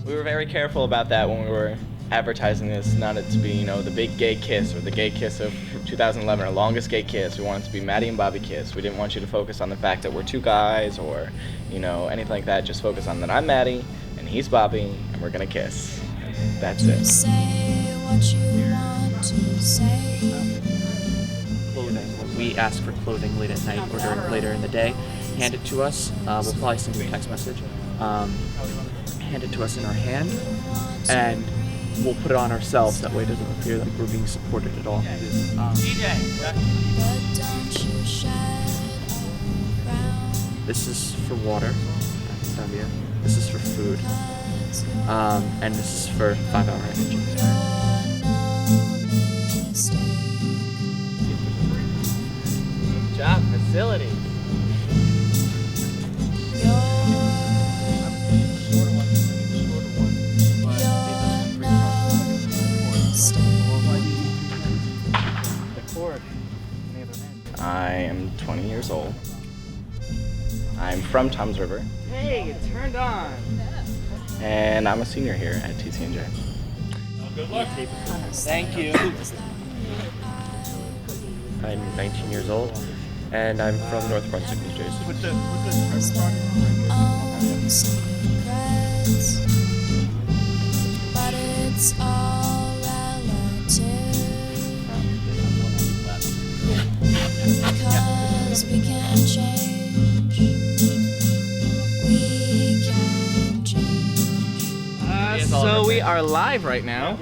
We were very careful about that when we were advertising this, not it to be, you know, the big gay kiss or the gay kiss of 2011 or longest gay kiss. We wanted it to be Matty and Bobby kiss. We didn't want you to focus on the fact that we're two guys or, you know, anything like that. Just focus on that I'm Matty and he's Bobby and we're gonna kiss. That's it. Say what you want to say. Clothing. We ask for clothing late at night or later in the day. Hand it to us. We'll probably send you a text message. Hand it to us in our hand, and we'll put it on ourselves. That way it doesn't appear like we're being supported at all. This is for water. This is for food. And this is for 5-hour energy. Job facility. I am 20 years old. I'm from Toms River. Hey, it turned on. And I'm a senior here at TCNJ. Good luck. Thank you. I'm 19 years old, and I'm from North Brunswick, New Jersey. But it's all relative. Because we can change. We can change. So we are live right now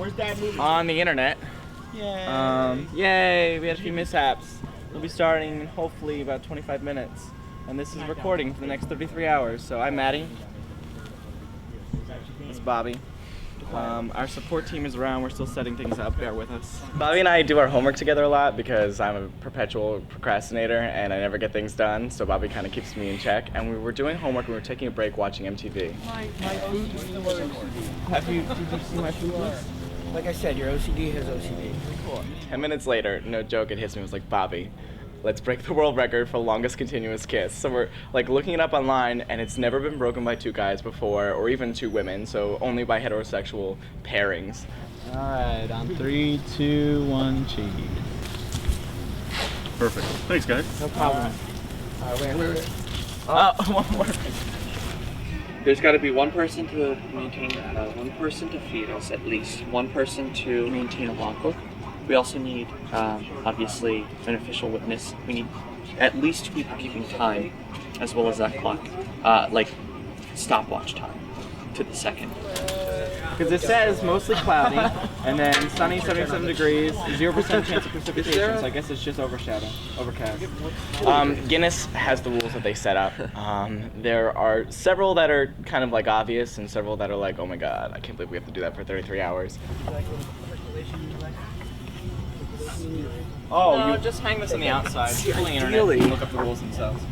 on the internet. Yay, we had a few mishaps. We'll be starting in hopefully about 25 minutes. And this is recording for the next 33 hours. So I'm Matty. It's Bobby. Our support team is around. We're still setting things up. Bear with us. Bobby and I do our homework together a lot because I'm a perpetual procrastinator and I never get things done. So Bobby kind of keeps me in check. And we were doing homework. We were taking a break watching MTV. My food is the worst. Did you see my food list? Like I said, your OCD has OCD. Cool. 10 minutes later, no joke, it hits me. It was like, Bobby, let's break the world record for longest continuous kiss. So we're like looking it up online, and it's never been broken by two guys before, or even two women, so only by heterosexual pairings. All right, on 3, 2, 1, cheese. Perfect. Thanks, guys. No problem. Wait. One more. There's got to be one person to maintain, one person to feed us at least, one person to maintain a logbook. We also need, obviously, an official witness. We need at least 2 people keeping time, as well as that clock, like stopwatch time to the second. Because it says mostly cloudy, and then sunny, 77 degrees, 0% chance of precipitation, so I guess it's just overcast. Guinness has the rules that they set up. There are several that are kind of like obvious, and several that are like, oh my god, I can't believe we have to do that for 33 hours. No, just hang this on the outside. People on the internet can look up the rules themselves.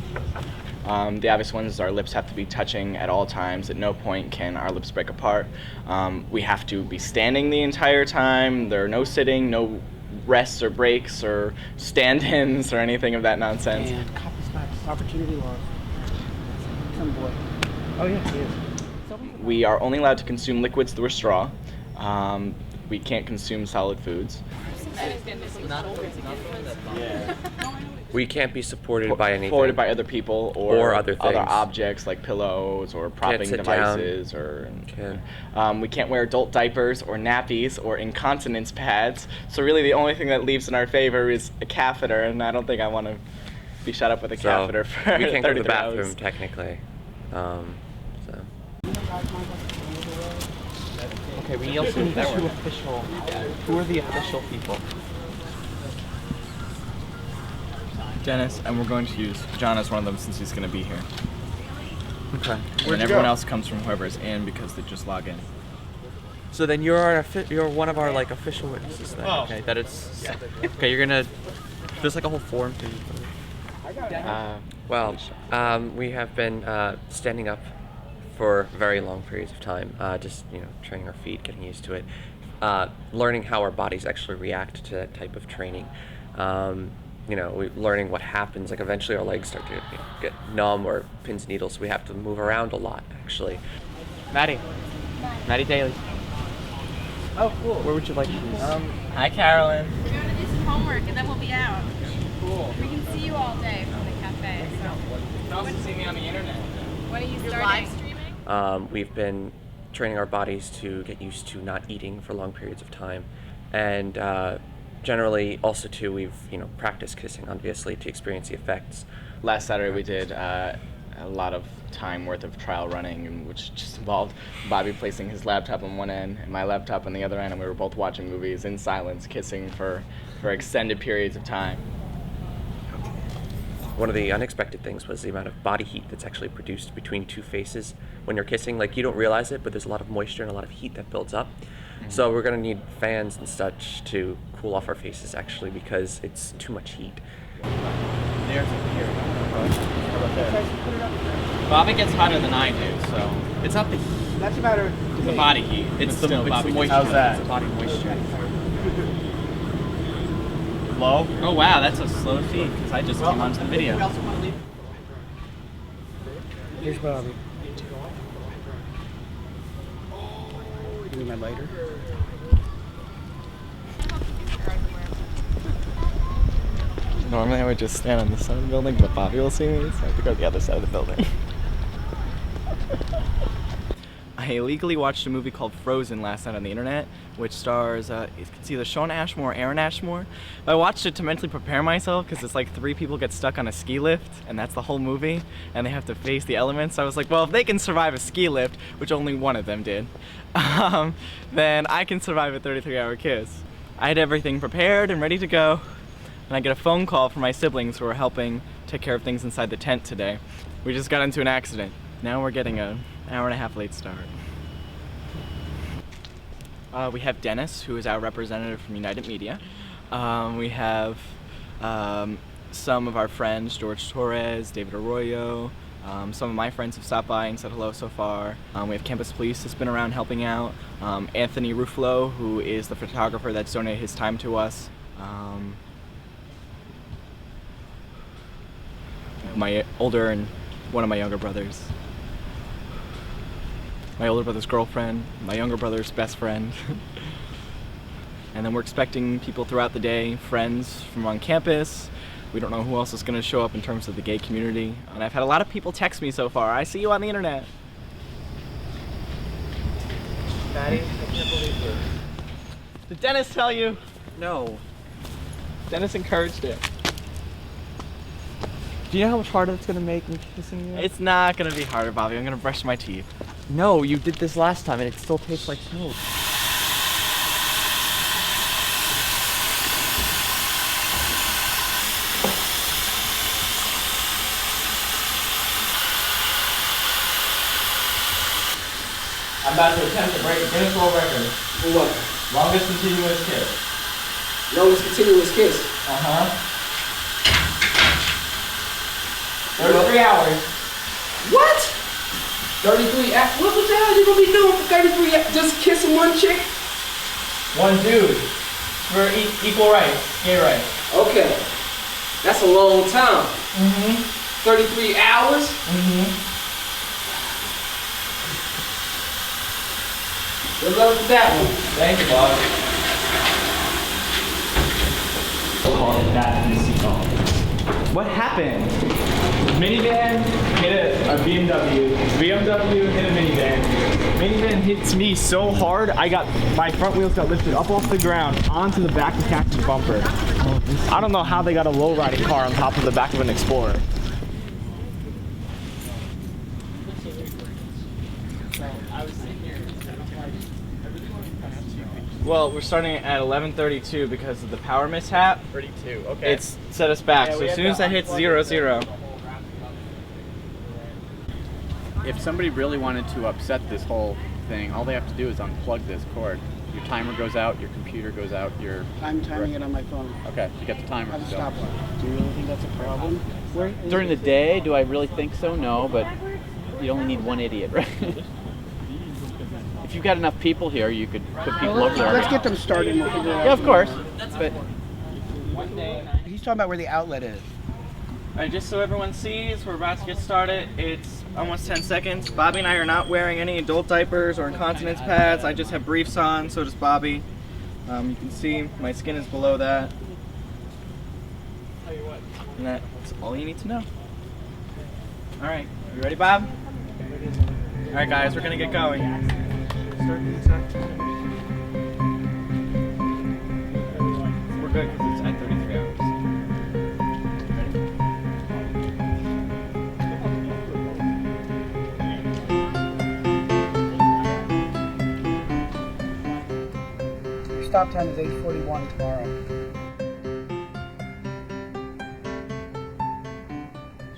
The obvious ones is our lips have to be touching at all times. At no point can our lips break apart. We have to be standing the entire time. There are no sitting, no rests or breaks or stand-ins or anything of that nonsense. And copy smacks, opportunity lost. Some boy. Oh yeah, he is. We are only allowed to consume liquids through a straw. We can't consume solid foods. We can't be supported by anything. Supported by other people or other things. other objects like pillows or propping sit devices we can't wear adult diapers or nappies or incontinence pads. So really the only thing that leaves in our favor is a catheter, and I don't think I want to be shut up with a catheter for we can't go to the 33 bathroom hours. technically. Okay, we also need two official. Who are the official people? Dennis, and we're going to use John as one of them since he's going to be here. Okay. And everyone else comes from whoever's in because they just log in. So then you're one of our like official witnesses then. Okay, that it's okay. You're gonna. There's like a whole form to. We have been standing up for very long periods of time, just training our feet, getting used to it, learning how our bodies actually react to that type of training. Learning what happens. Like eventually our legs start to get numb or pins and needles. So we have to move around a lot actually. Matty, Matty Daly. Oh, cool. Where would you like to use? Hi, Carolyn. We're going to do some homework and then we'll be out. Cool. We can see you all day from the cafe. So. You can also see me on the internet. When are you starting? Live streaming? We've been training our bodies to get used to not eating for long periods of time, and generally also too we've practiced kissing obviously to experience the effects. Last Saturday we did a lot of time worth of trial running, which just involved Bobby placing his laptop on one end and my laptop on the other end, and we were both watching movies in silence, kissing for extended periods of time. One of the unexpected things was the amount of body heat that's actually produced between two faces when you're kissing. Like, you don't realize it, but there's a lot of moisture and a lot of heat that builds up. Mm-hmm. So we're going to need fans and such to cool off our faces, actually, because it's too much heat. There's here. Bobby gets hotter than I do, so It's not the heat. That's a matter the body heat. It's but the, still it's Bobby the gets moisture. How's that? It's the body moisture. Low? Oh wow, that's a slow feed because I just came onto the video. Here's Bobby. Give me my lighter. Normally I would just stand on the side of the building, but Bobby will see me, so I have to go to the other side of the building. I illegally watched a movie called Frozen last night on the internet, which stars, it's either Shawn Ashmore or Aaron Ashmore. I watched it to mentally prepare myself, because it's like 3 people get stuck on a ski lift, and that's the whole movie, and they have to face the elements. So I was like, well, if they can survive a ski lift, which only one of them did, then I can survive a 33-hour kiss. I had everything prepared and ready to go, and I get a phone call from my siblings who are helping take care of things inside the tent today. We just got into an accident. Now we're getting an hour-and-a-half late start. We have Dennis, who is our representative from United Media. We have some of our friends, George Torres, David Arroyo. Some of my friends have stopped by and said hello so far. We have Campus Police that's been around helping out. Anthony Ruffalo, who is the photographer that's donated his time to us. My older and one of my younger brothers. My older brother's girlfriend, my younger brother's best friend. And then we're expecting people throughout the day, friends from on campus. We don't know who else is going to show up in terms of the gay community. And I've had a lot of people text me so far. I see you on the internet. Matty, I can't believe this. Did Dennis tell you? No. Dennis encouraged it. Do you know how much harder it's going to make me kissing you? It's not going to be harder, Bobby. I'm going to brush my teeth. No, you did this last time and it still tastes like soap. I'm about to attempt to break a Guinness World Record. For what? Longest continuous kiss. Longest continuous kiss. 33 hours. What? 33 hours? What the hell are you gonna be doing for 33 hours? Just kissing one chick? One dude. For equal rights, gay rights. Okay. That's a long time. 33 hours? Good luck with that one. Thank you, Bob. What happened? Minivan hit a BMW. BMW hit a minivan. Minivan hits me so hard, my front wheels got lifted up off the ground onto the back of Cactus' bumper. I don't know how they got a low-riding car on top of the back of an Explorer. Well, we're starting at 11:32 because of the power mishap. 32, okay. It's set us back, so as soon as that hits 0-0. If somebody really wanted to upset this whole thing, all they have to do is unplug this cord. Your timer goes out, your computer goes out, your... I'm timing it on my phone. Okay, you get the timer. I have a so. stopwatch. Do you really think that's a problem? Where is During the it? day, do I really think so? No, but you only need one idiot, right? If you've got enough people here, you could put people over there. Let's get them started and we'll figure it out. Yeah, of course. But He's talking about where the outlet is. Alright, just so everyone sees, we're about to get started. It's almost 10 seconds. Bobby and I are not wearing any adult diapers or incontinence pads. I just have briefs on, so does Bobby. You can see my skin is below that. And that's all you need to know. Alright, you ready, Bob? Alright guys, we're gonna get going. We're good because it's at 33 hours. Stop time is 8:41 tomorrow.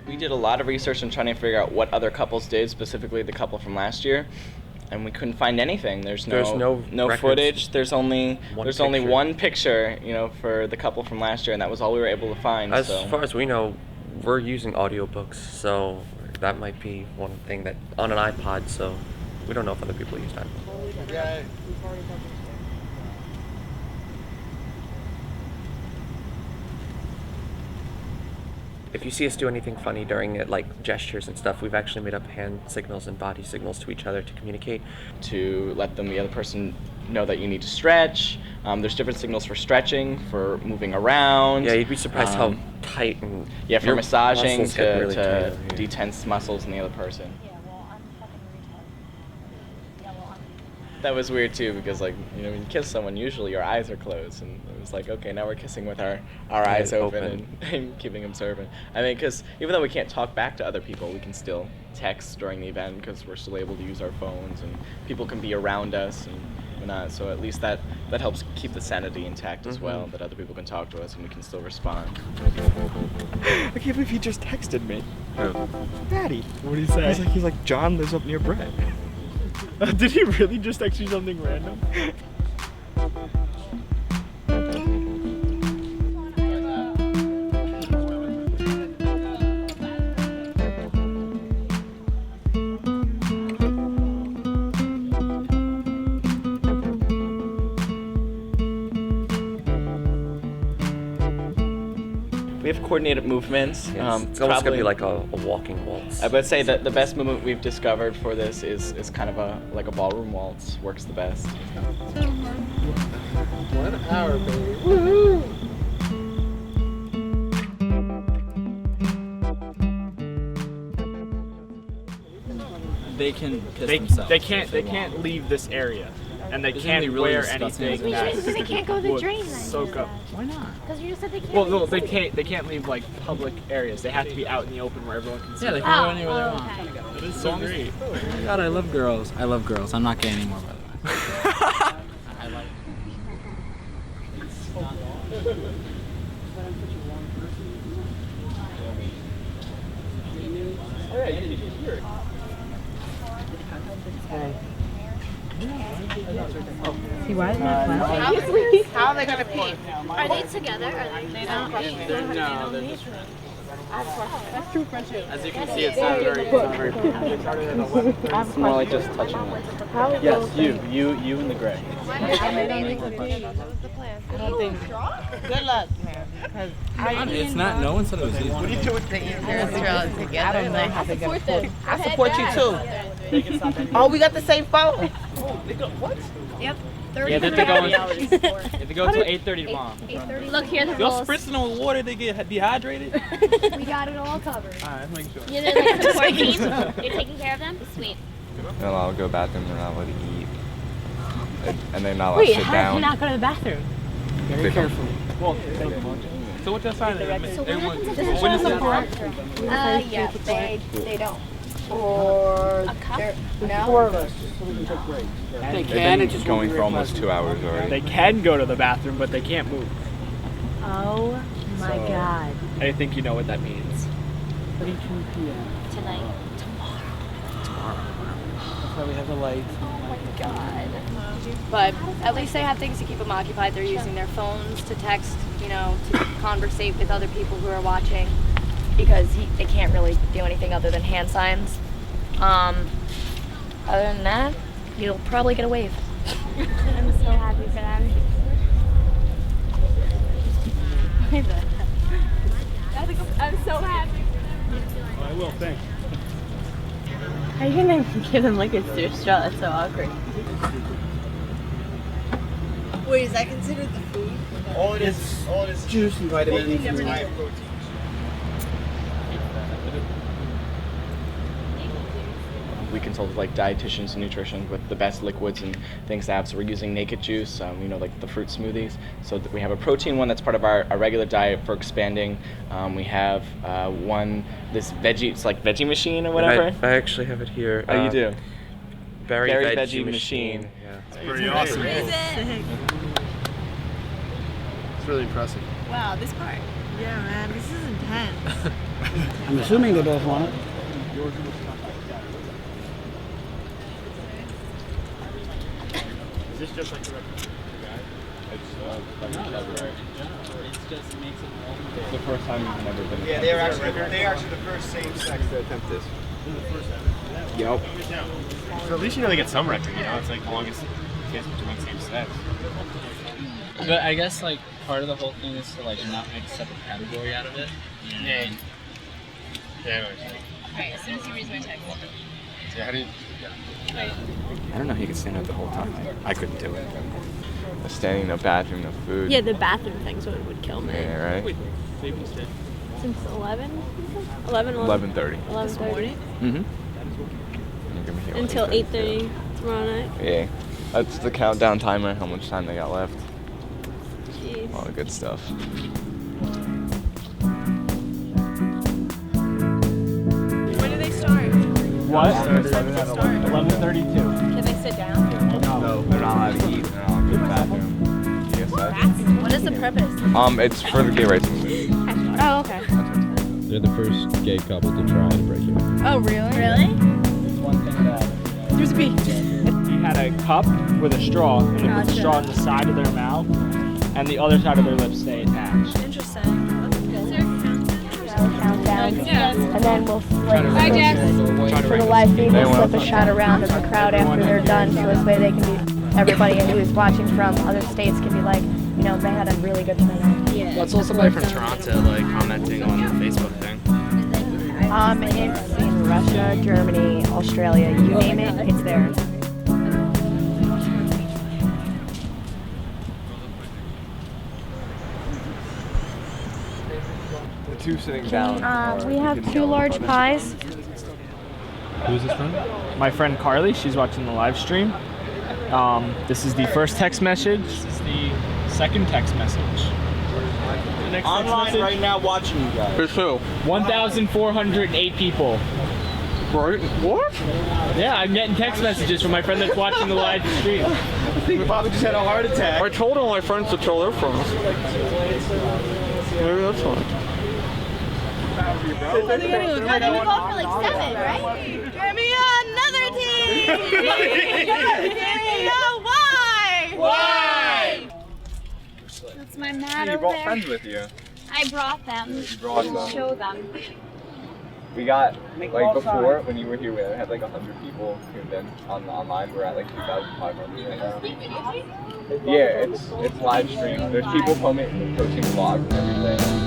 We did a lot of research in trying to figure out what other couples did, specifically the couple from last year, and we couldn't find anything. There's no footage. There's only one picture, you know, for the couple from last year, and that was all we were able to find. As far as we know, we're using audiobooks, so that might be one thing that on an iPod. So we don't know if other people use that. Yeah. If you see us do anything funny during it, like gestures and stuff, we've actually made up hand signals and body signals to each other to communicate. To let the other person know that you need to stretch. There's different signals for stretching, for moving around. Yeah, you'd be surprised how tight and for massaging really to detense muscles in the other person. That was weird too, because like, you know, when you kiss someone, usually your eyes are closed, and it was like, okay, now we're kissing with our eyes open. And keeping observant. I mean, because even though we can't talk back to other people, we can still text during the event because we're still able to use our phones, and people can be around us and whatnot. So at least that helps keep the sanity intact as well, that other people can talk to us and we can still respond. I can't believe he just texted me. Matty. What did he say? He's like, John lives up near Brett. Did he really just text you something random? We have coordinated movements. It's almost gonna be like a walking waltz. I would say that the best movement we've discovered for this is kind of like a ballroom waltz. Works the best. 1 hour, baby. Woohoo! They can piss themselves. They can't leave this area, and they can't really wear disgusting. anything Because they can't go to the would drain then. soak up. Why not? Because you just said they can't. Well, no, they can't leave like public areas. They have to be out in the open where everyone can see. Yeah, they them. can go anywhere they want. Okay. That is so great. Oh my God, I love girls. I love girls. I'm not gay anymore, by the way. I like. See, why is my class? How are they gonna pee? Are they together? Are they not? No, they're just friends. That's true friendship. As you can see, it's not very It's more like just touching them. Yes, you and the gray. I don't think. Good luck, man. Because It's not. No one said it was easy. they're together. I don't know how they're gonna support. I support you too. Oh, we got the same phone. Yep. Yeah, they go until 8:30 tomorrow. 8:30. Look here, the Y'all rules. spritzing them with water, they get dehydrated. We got it all covered. Alright, make sure. You're like support team. You're taking care of them. Sweet. They're not allowed to go to the bathroom, they're not allowed to eat. And they're not allowed to sit How down. did you not go to the bathroom? Very careful. Well, so what y'all signing? So what Everyone, happens if there's witnesses? a yeah, they don't. Or a cup? No. They can, it's just going for almost 2 hours already. They can go to the bathroom, but they can't move. Oh my God. I think you know what that means. Tonight. That's why we have the lights. Oh my God. But at least they have things to keep them occupied. They're using their phones to text, you know, to conversate with other people who are watching, because they can't really do anything other than hand signs. Other than that, you'll probably get a wave. I'm so happy for them. That's a good I'm so happy. I will, thanks. How are you gonna give him liquids through a straw? That's so awkward. Wait, is that considered the food? All it is juice and vitamins and high protein. We consult with like dietitians and nutrition with the best liquids and things to have. So we're using naked juice, like the fruit smoothies. So that we have a protein one that's part of our regular diet for expanding. We have this veggie, it's like veggie machine or whatever. I actually have it here. Oh, you do? Berry veggie machine. Yeah. It's pretty awesome. It's really impressive. Wow, this part. Yeah, man, this is intense. I'm assuming they both want it. Is this just like the guy? It's just makes it it's the first time you've never been. Yeah, they're actually the first same-sex to attempt this. Yep. So at least they get some record, It's like the longest kiss between same sex. But I guess like part of the whole thing is to like not make a separate category out of it. Yeah. Yeah, I know. Alright, as soon as you read my text. So how do you... Wait. I don't know. He could stand up the whole time. I couldn't do it. Standing in the bathroom, no food. Yeah, the bathroom thing's what would kill me. Yeah, right. Since 11? 11:30. 11:30. 11:30. Mhm. Until 8:30 tomorrow night. Yeah. That's the countdown timer. How much time they got left? Jeez. All the good stuff. When do they start? What? 11:32. Can they sit down? No, they're not allowed to eat. They're not allowed to go to the bathroom. Yes, What is the purpose? it's for the gay rights movement. Oh, okay. They're the first gay couple to try and break it. Oh, really? Really? There's a bee. He had a cup with a straw, and he put the straw on the side of their mouth, and the other side of their lips stay attached. Interesting. Countdown. And then we'll slip Bye, Jess. for the live feed. We'll slip a shot around of the crowd after they're done, so this way they can be everybody who's watching from other states can be like, they had a really good time. Yeah. What's also somebody from Toronto like commenting on the Facebook thing? It's in Russia, Germany, Australia, you name it, it's there. The two sitting down. We have 2 large pies. Who's this from? My friend Carly, she's watching the live stream. This is the first text message. This is the second text message. The next Online right now watching you guys. Who's who? 1,408 people. Right? What? Yeah, I'm getting text messages from my friend that's watching the live stream. I think Bobby just had a heart attack. I told all my friends to tell their friends. Maybe that's fine. You go for like 7, right? Give me another team! Why? Why? That's my mat You over brought there. friends with you. I brought them. You brought them. Show them. We got, like before, when you were here, we had like 100 people tuned in online. We're at like 2,500 right now. Yeah, it's live stream. There's people posting vlogs and everything.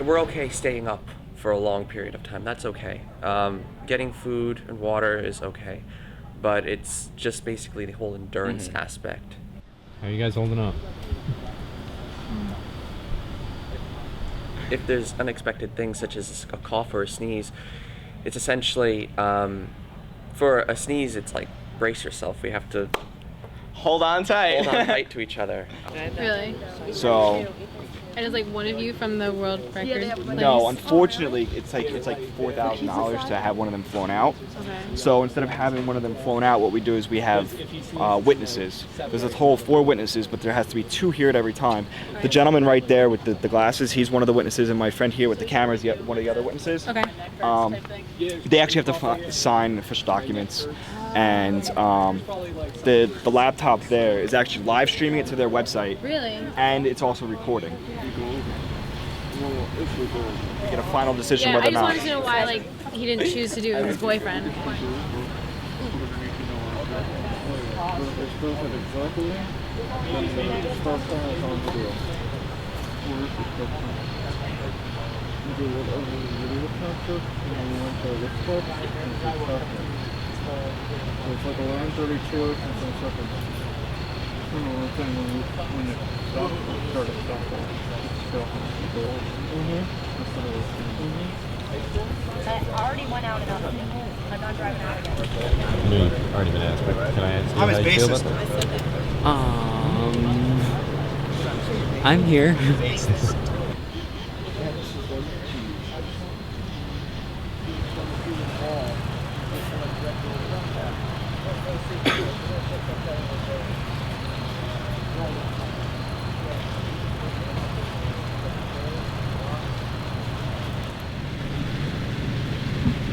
We're okay staying up for a long period of time. That's okay. Getting food and water is okay, but it's just basically the whole endurance aspect. How are you guys holding up? If there's unexpected things such as a cough or a sneeze, it's essentially, for a sneeze, it's like brace yourself. We have to hold on tight to each other. Really? So And is like one of you from the world record place? No, unfortunately, it's like $4,000 to have one of them flown out. Okay. So instead of having one of them flown out, what we do is we have witnesses. There's a total of 4 witnesses, but there has to be 2 here at every time. The gentleman right there with the glasses, he's one of the witnesses, and my friend here with the camera is one of the other witnesses. Okay. They actually have to sign official documents, and the laptop there is actually live streaming it to their website. Really? And it's also recording. We get a final decision Yeah, whether I or just not. wanted to know why like he didn't choose to do it with his boyfriend. It's like 11:32 and some seconds. When it started stopping. I already went out and up. I'm not driving out again. I know you've already been asked, but can I ask you how you feel about that? I'm here.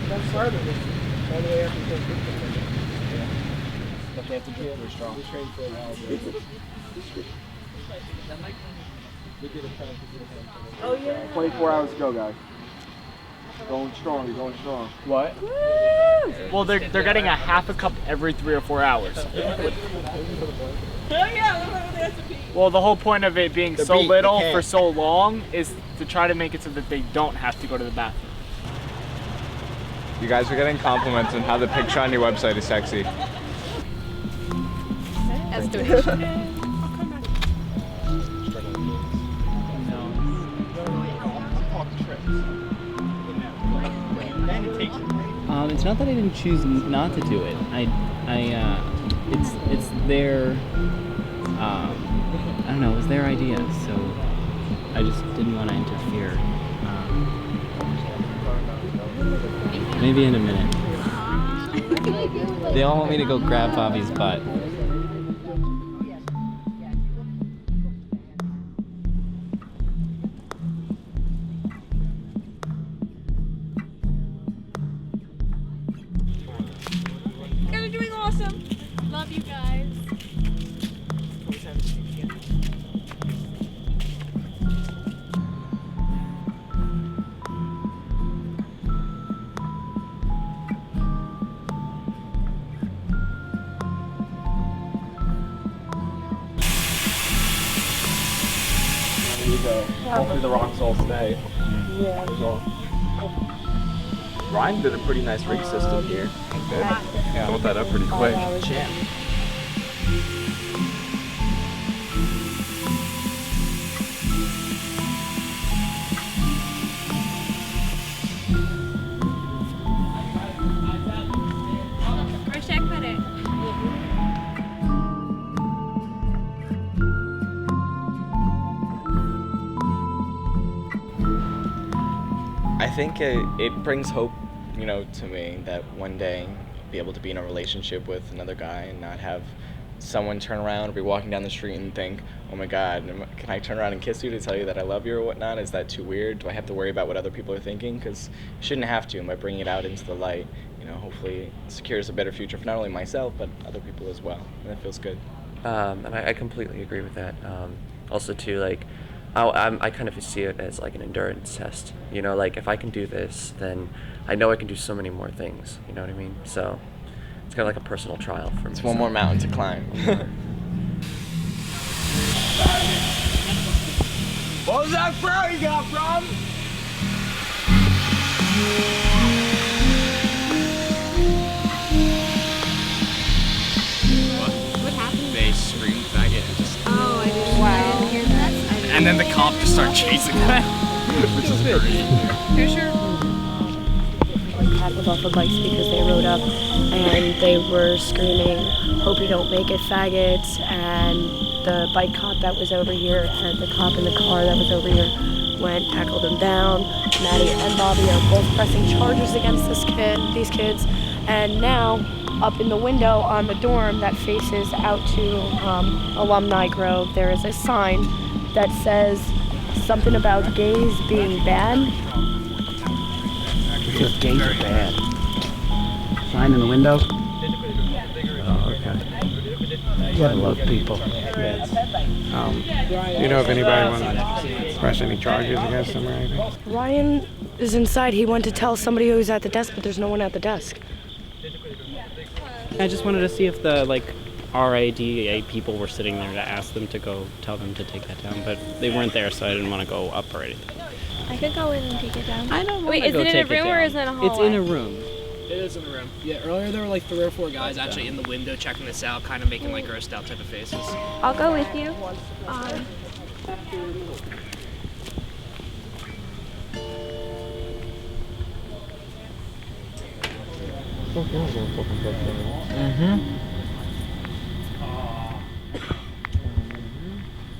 That's part of it. All the way up until 50. But they have to be very strong. We trained for an hour. Oh yeah. 24 hours to go, guys. Going strong. You're going strong. What? Well, they're getting a half a cup every 3 or 4 hours. Well, the whole point of it being so little for so long is to try to make it so that they don't have to go to the bathroom. You guys are getting compliments on how the picture on your website is sexy. As donation. It's not that I didn't choose not to do it. It's their, I don't know, it was their idea, so I just didn't want to interfere. Maybe in a minute. They all want me to go grab Bobby's butt. You guys are doing awesome. Love you guys. There you go. Hopefully the rocks all stay. Yeah. Ryan did a pretty nice rig system here. Yeah, built that up pretty quick. Yeah. Where's Shaq put it? I think it brings hope, to me that one day I'll be able to be in a relationship with another guy and not have someone turn around or be walking down the street and think, oh my God, can I turn around and kiss you to tell you that I love you or whatnot? Is that too weird? Do I have to worry about what other people are thinking? Because you shouldn't have to. And by bringing it out into the light, hopefully it secures a better future for not only myself, but other people as well. And that feels good. And I completely agree with that. Also, too, I kind of see it as like an endurance test. If I can do this, then I know I can do so many more things. You know what I mean? So it's kind of like a personal trial for me. It's one more mountain to climb. What was that fro you got, bro? What happened? They screamed faggot and just. Oh, I didn't hear that. And then the cop just started chasing them. Which is great. You're sure? cars off of bikes because they rode up and they were screaming, "Hope you don't make it, faggots," and the bike cop that was over here and the cop in the car that was over here went, tackled him down. Matty and Bobby are both pressing charges against these kids, and now up in the window on the dorm that faces out to Alumni Grove, there is a sign that says something about gays being bad. Because gays are bad. Sign in the window. Oh, okay. You gotta love people. Do you know if anybody wants to press any charges against them or anything? Ryan is inside. He went to tell somebody who was at the desk, but there's no one at the desk. I just wanted to see if the RADA people were sitting there to ask them to go tell them to take that down, but they weren't there, so I didn't want to go up or anything. I could go in and take it down. I don't Wait, is it in a room or is it in a hallway? It's in a room. It is in a room. Yeah, earlier there were like 3 or 4 guys actually in the window checking this out, kind of making like grossed out type of faces. I'll go with you.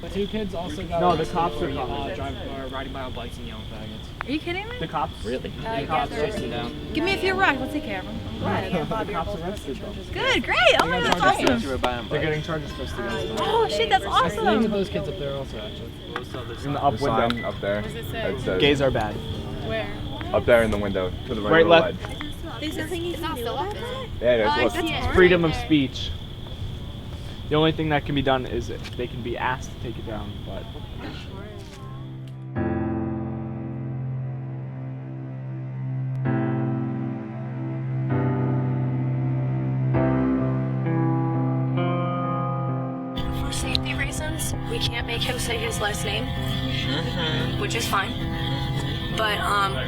The 2 kids also got. No, the cops are riding by on bikes and yelling faggots. Are you kidding me? The cops? Really? The cops chasing down. Give me a few rocks. I'll take care of them. I'm glad. The cops arrested them. Good, great. Oh my God, that's awesome. They're getting charges pressed against them. Oh shit, that's I think awesome. those kids up there also actually. In the up window. Sign up there. What does it say? That says, Gays are bad. Where? up there in the window to the Right, right, left. ledge. There's nothing you can do about that? Yeah, it is. I Look. see it. Freedom of speech. The only thing that can be done is they can be asked to take it down, but. For safety reasons, we can't make him say his last name, which is fine. But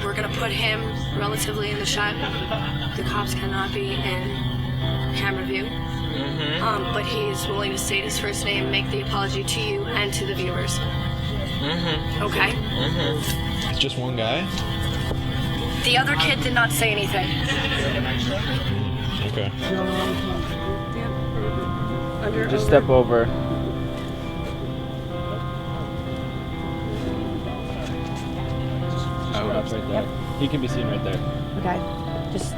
we're gonna put him relatively in the shot. The cops cannot be in camera view. But he's willing to state his first name, make the apology to you and to the viewers. Okay? Just one guy? The other kid did not say anything. Okay. Just step over. That's right there. He can be seen right there. Okay. Just.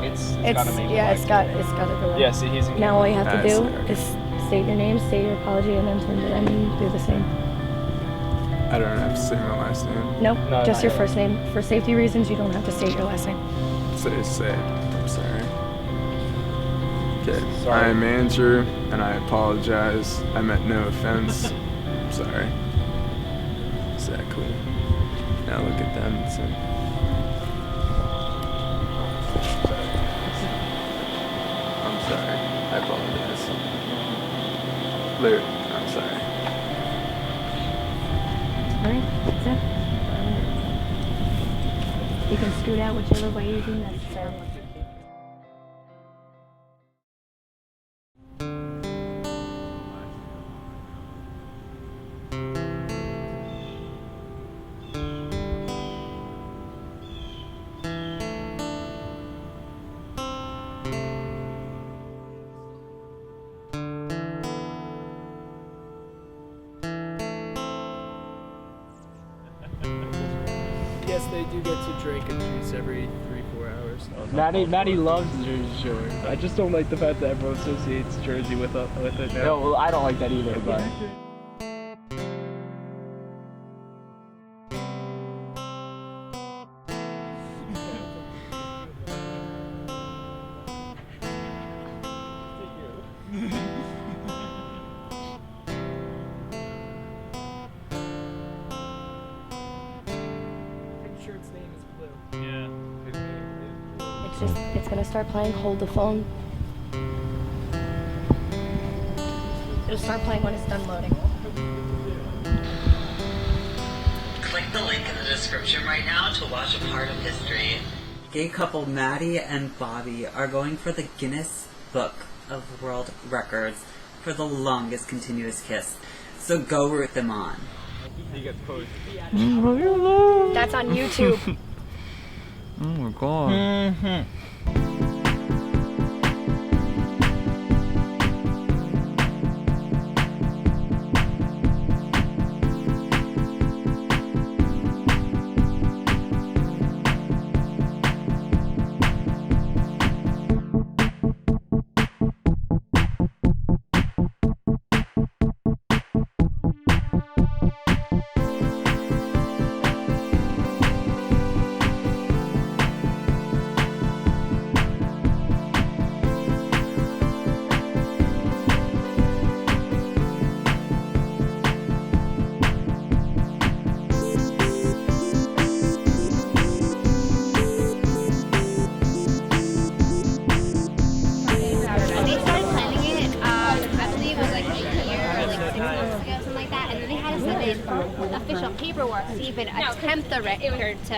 It's gotta make it's got it go. Yeah, see, he's in Now all you have to camera. do is state your name, state your apology, and then turn to them and do the same. I don't have to say my last name. Nope, No, just not your yet. first name. For safety reasons, you don't have to state your last name. Say it. I'm sorry. Okay. Sorry. I am Andrew, and I apologize. I meant no offense. I'm sorry. Exactly. Now look at them. So. I'm sorry. I apologize. Luke, I'm sorry. Alright, that's it. You can scoot out whichever way you deem necessary. Yes, they do get to drink and juice every 3-4 hours. Matty loves Jersey Shore. I just don't like the fact that everyone associates Jersey with it now. No, well, I don't like that either, but. It's gonna start playing. Hold the phone. It'll start playing when it's done loading. Click the link in the description right now to watch a part of history. Gay couple Matty and Bobby are going for the Guinness Book of World Records for the longest continuous kiss. So go root them on. He gets posed. That's on YouTube. Oh my god. They started planning it, I believe it was like a year or like 6 months ago, something like that, and then they had to send in official paperwork to even attempt the record to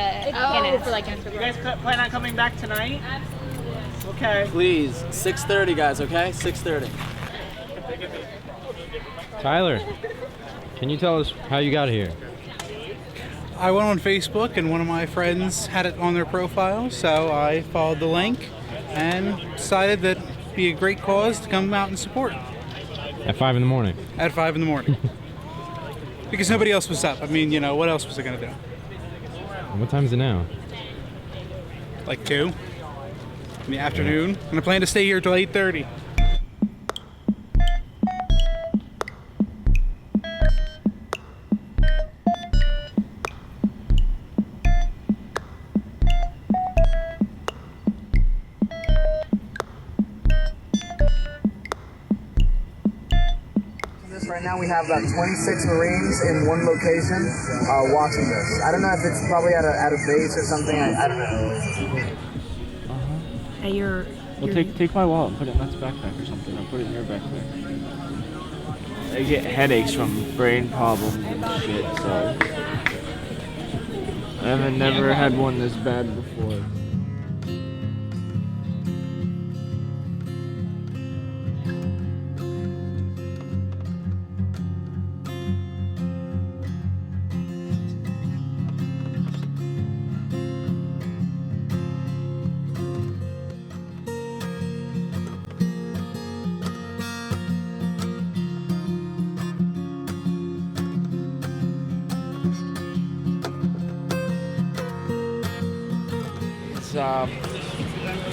Guinness. For like You guys plan on coming back tonight? Okay. Please, 6:30, guys. Okay, 6:30. Tyler, can you tell us how you got here? I went on Facebook and one of my friends had it on their profile, so I followed the link and decided that it'd be a great cause to come out and support. At 5 in the morning. At 5 in the morning. Because nobody else was up. I mean, you know, what else was I going to do? What time is it now? Like 2 in the afternoon. And I plan to stay here till 8:30. Right now we have about 26 Marines in one location watching this. I don't know if it's probably at a base or something. I don't know. And you're Well, take my wallet and put it in that backpack or something, or put it in your backpack. I get headaches from brain problems and shit, so I haven't never had one this bad before.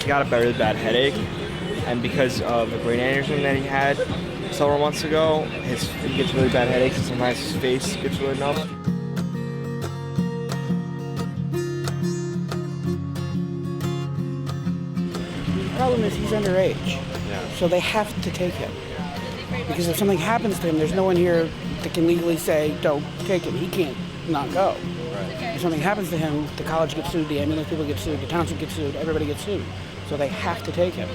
He got a really bad headache, and because of the brain aneurysm that he had several months ago, he gets really bad headaches, and sometimes his face gets really numb. The problem is he's underage, so they have to take him. Because if something happens to him, there's no one here that can legally say, don't take him. He can't not go. If something happens to him, the college gets sued, the ambulance people get sued, the township gets sued, everybody gets sued. So they have to take him.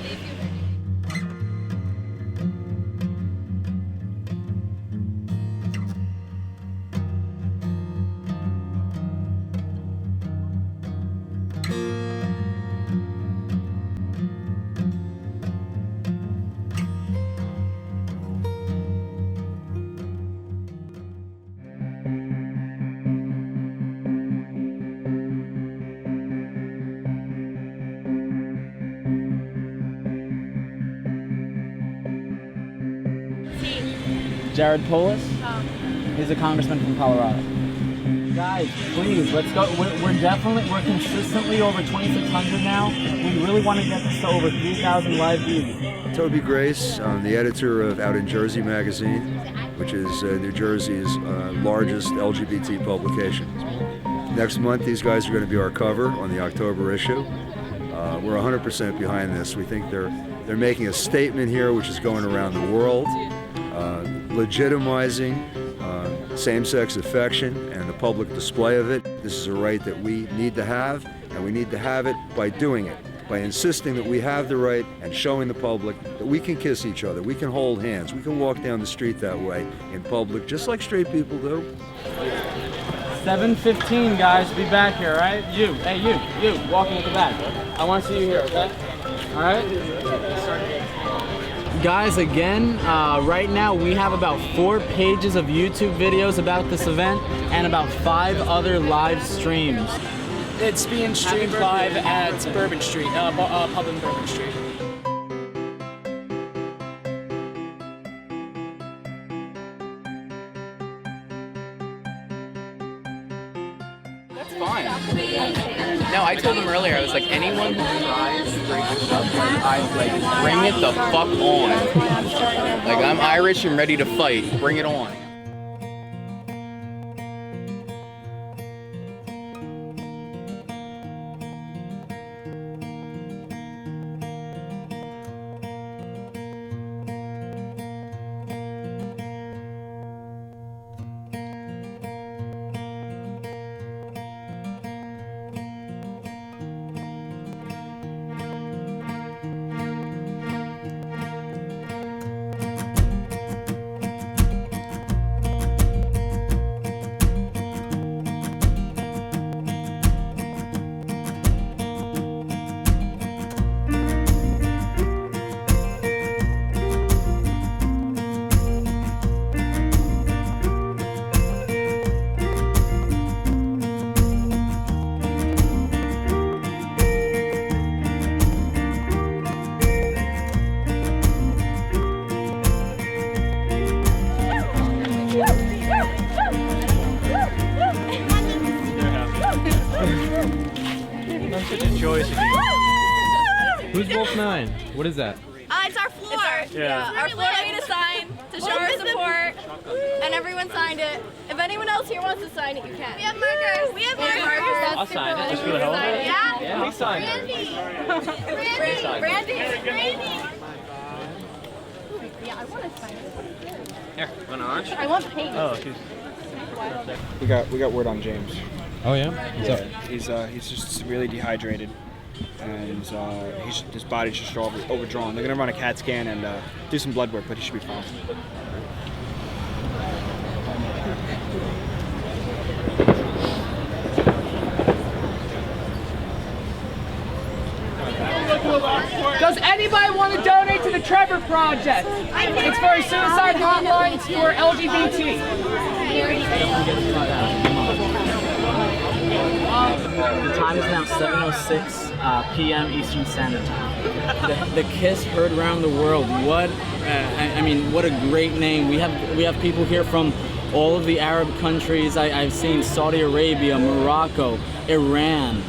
Jared Polis. He's a congressman from Colorado. Guys, please, let's go. We're consistently over 2,600 now. We really want to get this to over 3,000 live views. Toby Grace, I'm the editor of Out in Jersey magazine, which is New Jersey's largest LGBT publication. Next month, these guys are going to be our cover on the October issue. We're 100% behind this. We think they're making a statement here, which is going around the world, legitimizing same-sex affection and the public display of it. This is a right that we need to have, and we need to have it by doing it, by insisting that we have the right and showing the public that we can kiss each other, we can hold hands, we can walk down the street that way in public, just like straight people do. 7:15, guys. Be back here, all right? You, walking with the bag. I want to see you here, okay? All right? Guys, again, right now we have about 4 pages of YouTube videos about this event and about 5 other live streams. It's being streamed live at Bourbon Street, pub in Bourbon Street. That's fine. No, I told him earlier, I was like, anyone who tries to bring this up, bring it the fuck on. Like, I'm Irish and ready to fight. Bring it on. I'm such a joy to you. Who's Wolf 9? What is that? It's our floor. Yeah. Our floor made a sign to show our support, and everyone signed it. If anyone else here wants to sign it, you can. We have markers. We have markers. I'll sign it. Just for the hell of it? Yeah? Yeah. Please sign it. Brandy. Yeah, I want to sign it. Here, want an orange? I want paint. Oh, she's... We got word on James. Oh yeah? What's up? He's just really dehydrated, and his body's just overdrawn. They're gonna run a CAT scan and do some blood work, but he should be fine. Does anybody want to donate to the Trevor Project? It's for a suicide hotline for LGBT. The time is now 7:06 p.m. Eastern Standard Time. The Kiss heard around the world. What I mean, what a great name. We have people here from all of the Arab countries. I've seen Saudi Arabia, Morocco, Iran.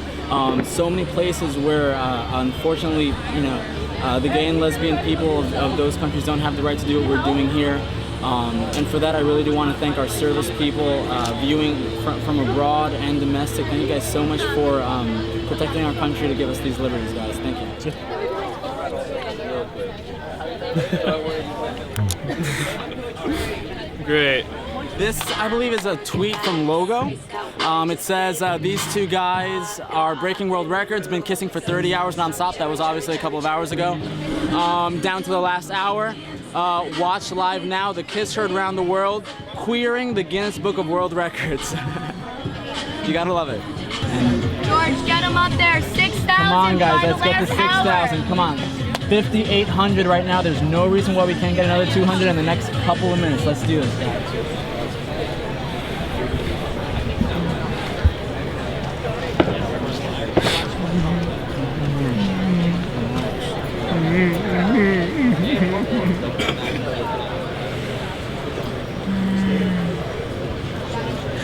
So many places where, unfortunately, the gay and lesbian people of those countries don't have the right to do what we're doing here. And for that, I really do want to thank our service people, viewing from abroad and domestic. Thank you guys so much for protecting our country to give us these liberties, guys. Thank you. Great. This, I believe, is a tweet from Logo. It says, these 2 guys are breaking world records, been kissing for 30 hours nonstop. That was obviously a couple of hours ago. Down to the last hour. Watch live now, the Kiss heard around the world, queering the Guinness Book of World Records. You gotta love it. George, get them up there. 6,000. Come on, guys, by let's the get to last 6,000. hour. Come on. 5,800 right now. There's no reason why we can't get another 200 in the next couple of minutes. Let's do this, guys.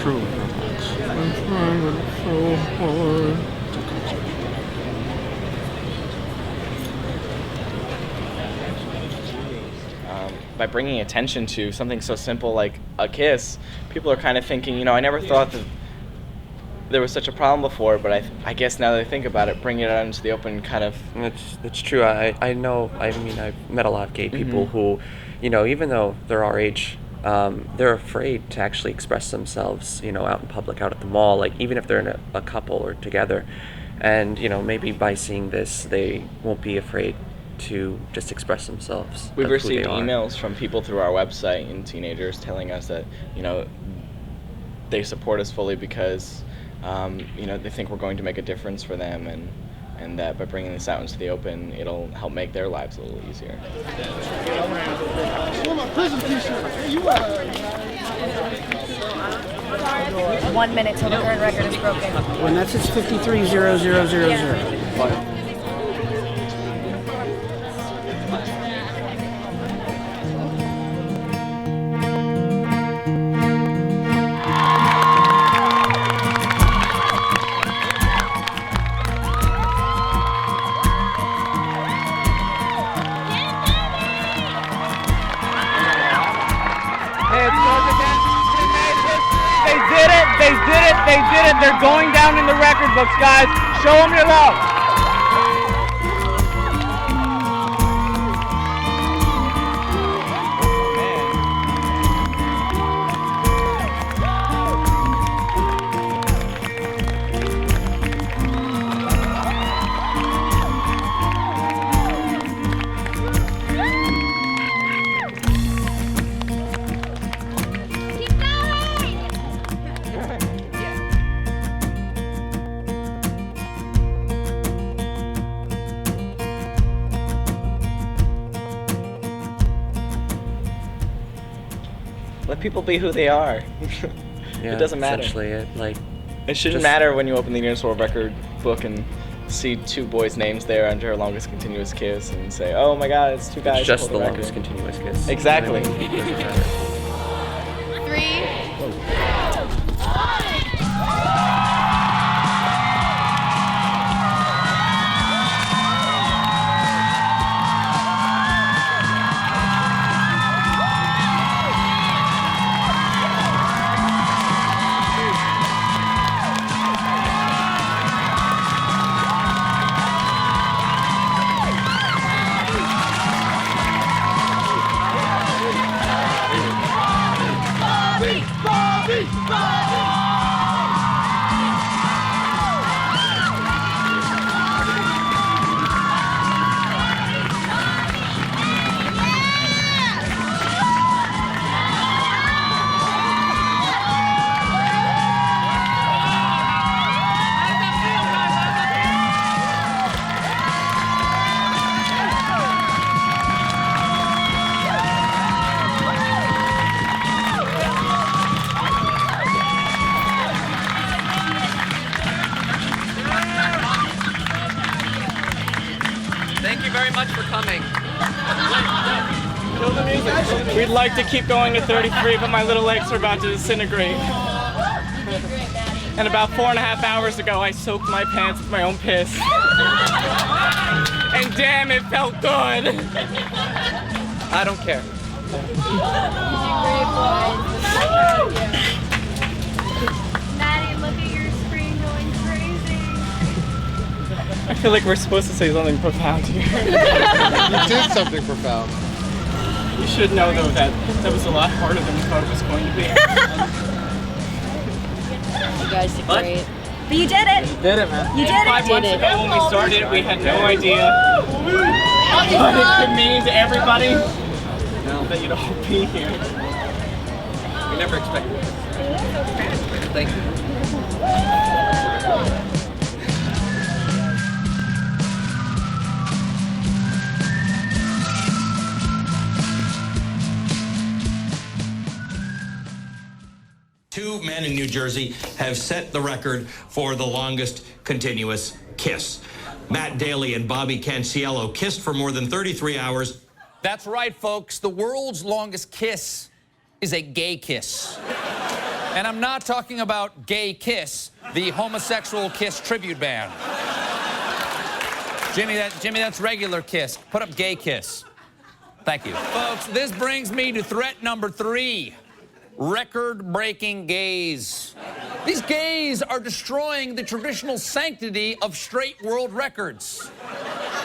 True. I'm trying so hard. By bringing attention to something so simple like a kiss, people are kind of thinking, I never thought that there was such a problem before, but I guess now that I think about it, bringing it out into the open kind of... That's true. I know, I've met a lot of gay people who, even though they're our age, they're afraid to actually express themselves, out in public, out at the mall, like even if they're in a couple or together. And, maybe by seeing this, they won't be afraid to just express themselves. We've of who they received are. emails from people through our website and teenagers telling us that, they support us fully because, they think we're going to make a difference for them, and and that by bringing this out into the open, it'll help make their lives a little easier. 1 minute till the current record is broken. When that's it's 53-0-0-0-0. They did it. They're going down in the record books, guys. Show them your love. Let people be who they are. Yeah, It doesn't matter. Essentially, It shouldn't matter when you open the Guinness World Record book and see two boys' names there under a longest continuous kiss and say, "Oh my God, it's two guys." It's just who the hold longest record." continuous kiss. Exactly. It doesn't matter. 3. Thank you very much for coming. We'd like to keep going at 33, but my little legs are about to disintegrate. And about 4.5 hours ago, I soaked my pants with my own piss. And damn, it felt good. I don't care. Matty, look at your screen going crazy. I feel like we're supposed to say something profound here. You did something profound. You should know, though, that was a lot harder than we thought it was going to be. You guys did What? great. But you did it. You did it, man. You did it. 5 months ago when we started, we had no idea what it could mean to everybody that you'd all be here. We never expected this. Thank you. Two men in New Jersey have set the record for the longest continuous kiss. Matt Daly and Bobby Canciello kissed for more than 33 hours. That's right, folks. The world's longest kiss is a gay kiss. And I'm not talking about Gay Kiss, the homosexual Kiss tribute band. Jimmy, that's regular Kiss. Put up Gay Kiss. Thank you. Folks, this brings me to threat number 3. Record-breaking gays. These gays are destroying the traditional sanctity of straight world records.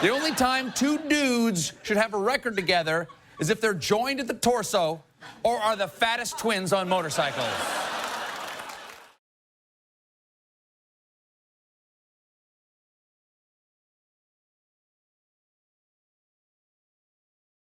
The only time two dudes should have a record together is if they're joined at the torso or are the fattest twins on motorcycles.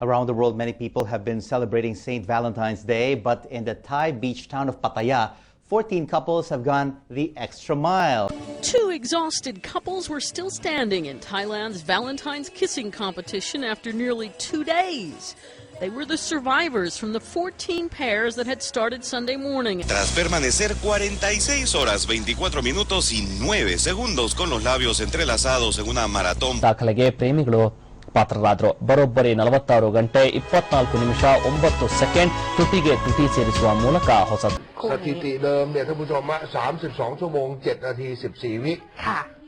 Around the world, many people have been celebrating St. Valentine's Day, but in the Thai beach town of Pattaya, 14 couples have gone the extra mile. 2 exhausted couples were still standing in Thailand's Valentine's kissing competition after nearly 2 days. They were the survivors from the 14 pairs that had started Sunday morning. Tras permanecer 46 horas, 24 minutos y 9 segundos con los labios entrelazados en una maratón. ದಾಖಲೆಗೆ ಪ್ರೇಮಿಗಳು ಪಾತ್ರರಾದರು. ಬರೋಬ್ಬರಿ 46 ಗಂಟೆ 24 ನಿಮಿಷ 9 second ತುಟಿಗೆ ತುಟಿ ಸೇರಿಸುವ ಮೂಲಕ ಹೊಸ สถิติเดิมเนี่ยท่านผู้ชม32 ชั่วโมง 7 นาที 14 วิ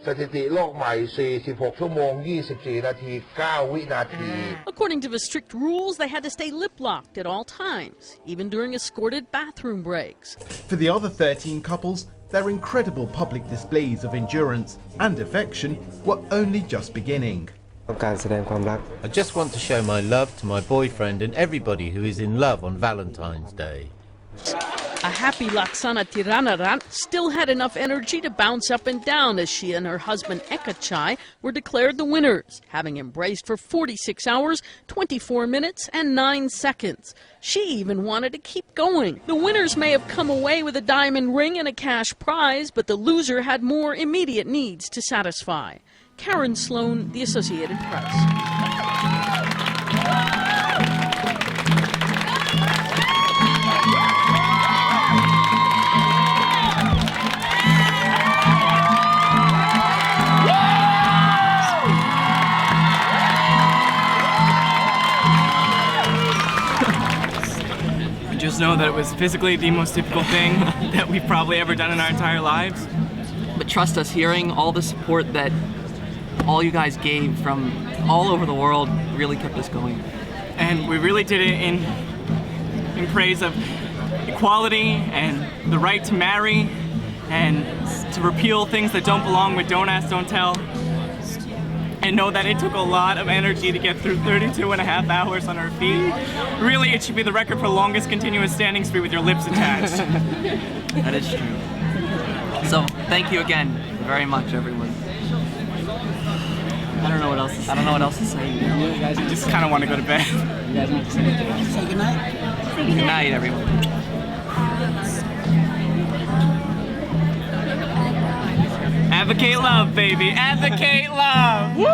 สถิติโลกใหม่ 46 ชั่วโมง 24 นาที 9 วินาที According to the strict rules, they had to stay lip-locked at all times, even during escorted bathroom breaks. For the other 13 couples, their incredible public displays of endurance and affection were only just beginning. I just want to show my love to my boyfriend and everybody who is in love on Valentine's Day. A happy Laksana Tiranaran still had enough energy to bounce up and down as she and her husband Ekachai were declared the winners, having embraced for 46 hours, 24 minutes and 9 seconds. She even wanted to keep going. The winners may have come away with a diamond ring and a cash prize, but the loser had more immediate needs to satisfy. Karen Sloan, The Associated Press. Just know that it was physically the most difficult thing that we've probably ever done in our entire lives. But trust us, hearing all the support that all you guys gave from all over the world really kept us going. And we really did it in praise of equality and the right to marry and to repeal things that don't belong with Don't Ask, Don't Tell. And know that it took a lot of energy to get through 32 and a half hours on our feet. Really, it should be the record for longest continuous standing spree with your lips attached. That is true. So, thank you again very much, everyone. I don't know what else to say. I don't know what else to say. I just kind of want to go to bed. You guys want to say good night? Good night, everyone. Advocate love, baby. Advocate love. Woo!